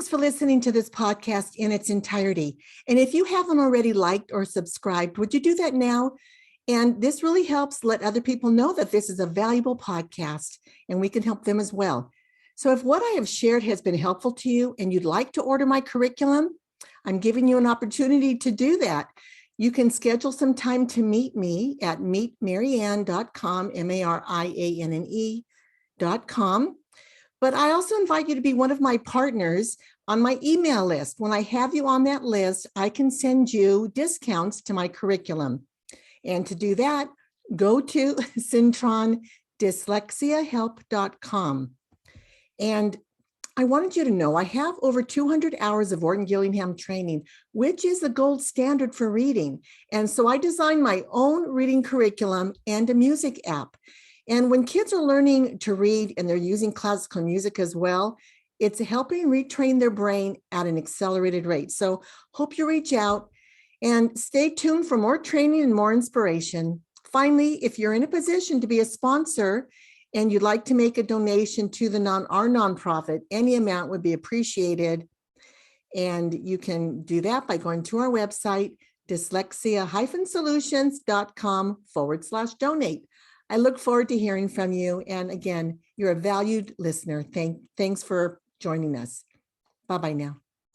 Thanks for listening to this podcast in its entirety. And if you haven't already liked or subscribed, would you do that now? And this really helps let other people know that this is a valuable podcast and we can help them as well. So if what I have shared has been helpful to you and you'd like to order my curriculum, I'm giving you an opportunity to do that. You can schedule some time to meet me at meetmarianne.com, MARIANNE.com. But I also invite you to be one of my partners on my email list. When I have you on that list, I can send you discounts to my curriculum. And to do that, go to centrondyslexiahelp.com. And I wanted you to know I have over 200 hours of Ortongillingham training, which is the gold standard for reading. And so I designed my own reading curriculum and a music app. And when kids are learning to read and they're using classical music as well, it's helping retrain their brain at an accelerated rate. So hope you reach out and stay tuned for more training and more inspiration. Finally, if you're in a position to be a sponsor and you'd like to make a donation to our nonprofit, any amount would be appreciated. And you can do that by going to our website, dyslexia-solutions.com/donate. I look forward to hearing from you. And again, you're a valued listener. Thanks for joining us. Bye-bye now.